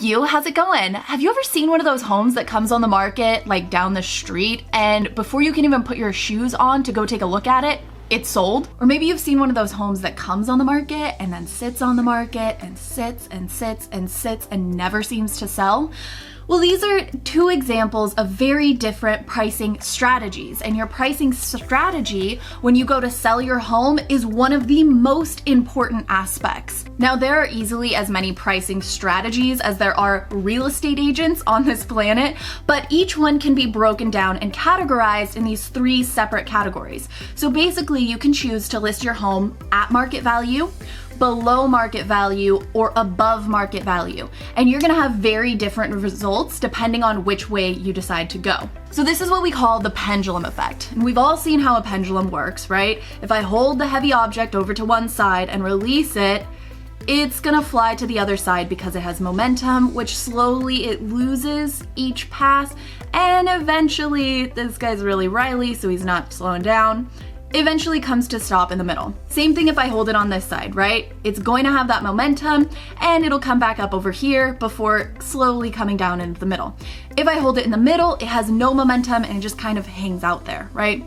you, how's it going? Have you ever seen one of those homes that comes on the market like down the street and before you can even put your shoes on to go take a look at it, it's sold? Or maybe you've seen one of those homes that comes on the market and then sits on the market and sits and sits and sits and never seems to sell. Well, these are two examples of very different pricing strategies, and your pricing strategy when you go to sell your home is one of the most important aspects. Now, there are easily as many pricing strategies as there are real estate agents on this planet, but each one can be broken down and categorized in these three separate categories. So basically, you can choose to list your home at market value, below market value, or above market value. And you're gonna have very different results depending on which way you decide to go. So this is what we call the pendulum effect. And we've all seen how a pendulum works, right? If I hold the heavy object over to one side and release it, it's gonna fly to the other side because it has momentum, which slowly it loses each pass, and eventually, this guy's really wily, so he's not slowing down, eventually comes to stop in the middle. Same thing if I hold it on this side, right? It's going to have that momentum and it'll come back up over here before slowly coming down into the middle. If I hold it in the middle, it has no momentum and it just kind of hangs out there, right?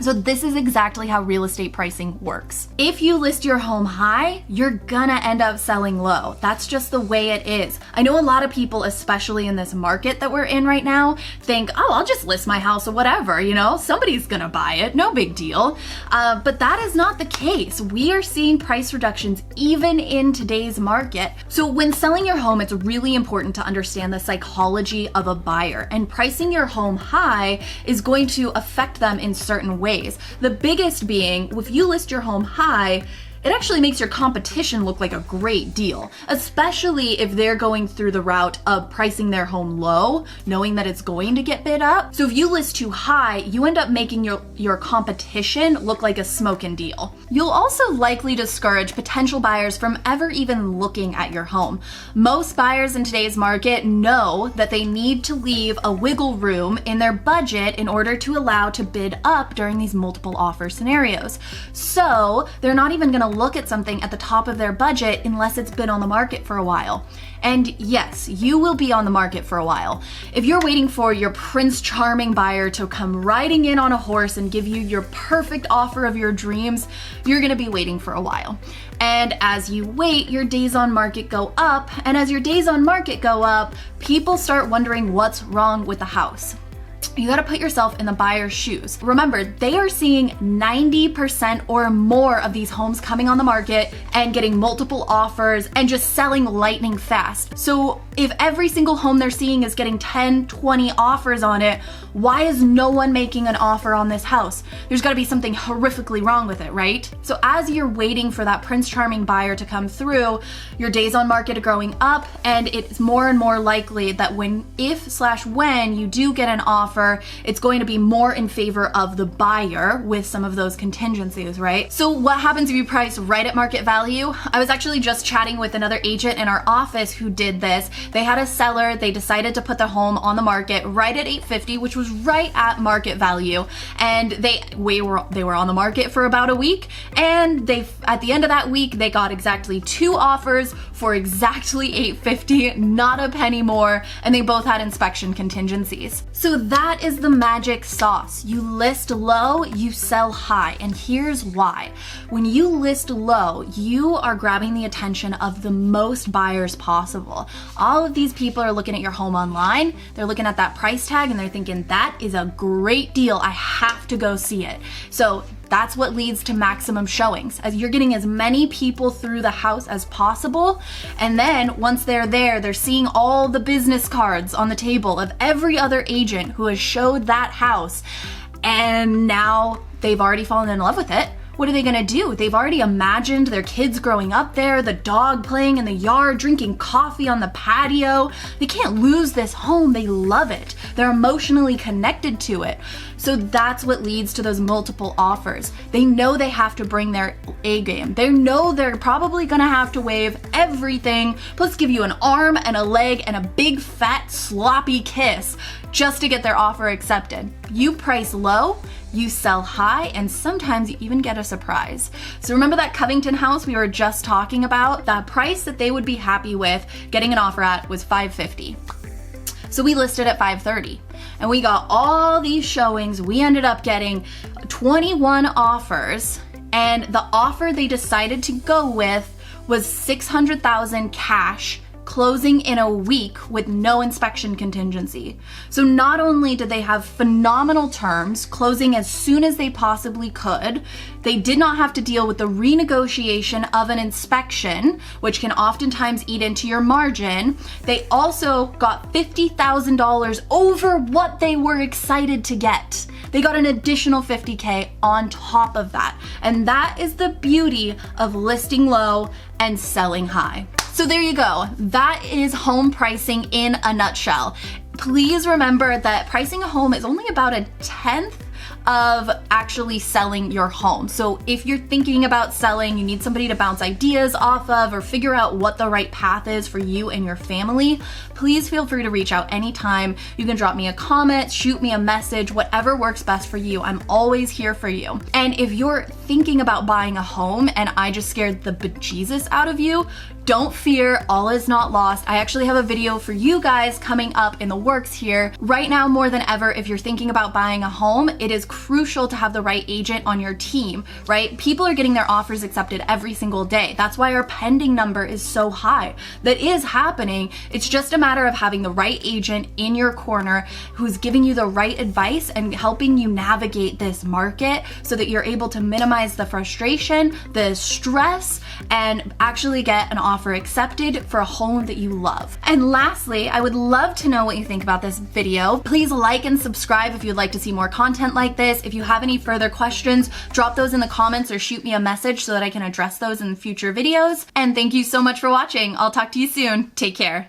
So this is exactly how real estate pricing works. If you list your home high, you're gonna end up selling low. That's just the way it is. I know a lot of people, especially in this market that we're in right now, think, oh, I'll just list my house or whatever, you know, somebody's gonna buy it, no big deal. But that is not the case. We are seeing price reductions even in today's market. So when selling your home, it's really important to understand the psychology of a buyer, and pricing your home high is going to affect them in certain ways. The biggest being, if you list your home high, it actually makes your competition look like a great deal, especially if they're going through the route of pricing their home low, knowing that it's going to get bid up. So if you list too high, you end up making your competition look like a smoking deal. You'll also likely discourage potential buyers from ever even looking at your home. Most buyers in today's market know that they need to leave a wiggle room in their budget in order to allow to bid up during these multiple offer scenarios. So they're not even gonna look at something at the top of their budget unless it's been on the market for a while. And yes, you will be on the market for a while. If you're waiting for your Prince Charming buyer to come riding in on a horse and give you your perfect offer of your dreams, you're gonna be waiting for a while. And as you wait, your days on market go up, and as your days on market go up, people start wondering what's wrong with the house. You gotta put yourself in the buyer's shoes. Remember, they are seeing 90% or more of these homes coming on the market and getting multiple offers and just selling lightning fast. So if every single home they're seeing is getting 10, 20 offers on it, why is no one making an offer on this house? There's gotta be something horrifically wrong with it, right? So as you're waiting for that Prince Charming buyer to come through, your days on market are growing up, and it's more and more likely that when you do get an offer, it's going to be more in favor of the buyer with some of those contingencies, right? So what happens if you price right at market value? I was actually just chatting with another agent in our office who did this. They had a seller, they decided to put their home on the market right at $850, which was right at market value. And they were on the market for about a week, and at the end of that week, they got exactly 2 offers for exactly $850, not a penny more, and they both had inspection contingencies. So that is the magic sauce. You list low, you sell high, and here's why. When you list low, you are grabbing the attention of the most buyers possible. All of these people are looking at your home online, they're looking at that price tag, and they're thinking, that is a great deal, I have to go see it. So that's what leads to maximum showings, as you're getting as many people through the house as possible. And then once they're there, they're seeing all the business cards on the table of every other agent who has showed that house. And now they've already fallen in love with it. What are they gonna do? They've already imagined their kids growing up there, the dog playing in the yard, drinking coffee on the patio. They can't lose this home. They love it. They're emotionally connected to it. So that's what leads to those multiple offers. They know they have to bring their A game. They know they're probably gonna have to waive everything, plus give you an arm and a leg and a big fat sloppy kiss just to get their offer accepted. You price low, you sell high, and sometimes you even get a surprise. So remember that Covington house we were just talking about? That price that they would be happy with getting an offer at was $550. So we listed at $530 and we got all these showings. We ended up getting 21 offers, and the offer they decided to go with was $600,000 cash, closing in a week with no inspection contingency. So not only did they have phenomenal terms, closing as soon as they possibly could, they did not have to deal with the renegotiation of an inspection, which can oftentimes eat into your margin. They also got $50,000 over what they were excited to get. They got an additional $50K on top of that. And that is the beauty of listing low and selling high. So there you go. That is home pricing in a nutshell. Please remember that pricing a home is only about a 1/10 of actually selling your home. So if you're thinking about selling, you need somebody to bounce ideas off of or figure out what the right path is for you and your family, please feel free to reach out anytime. You can drop me a comment, shoot me a message, whatever works best for you. I'm always here for you. And if you're thinking about buying a home and I just scared the bejesus out of you, don't fear, all is not lost. I actually have a video for you guys coming up in the works here. Right now, more than ever, if you're thinking about buying a home, it is crucial to have the right agent on your team, right? People are getting their offers accepted every single day. That's why our pending number is so high. That is happening. It's just a matter of having the right agent in your corner who's giving you the right advice and helping you navigate this market so that you're able to minimize the frustration, the stress, and actually get an offer accepted for a home that you love. And lastly, I would love to know what you think about this video. Please like and subscribe if you'd like to see more content like this. If you have any further questions, drop those in the comments or shoot me a message so that I can address those in future videos. And thank you so much for watching. I'll talk to you soon. Take care.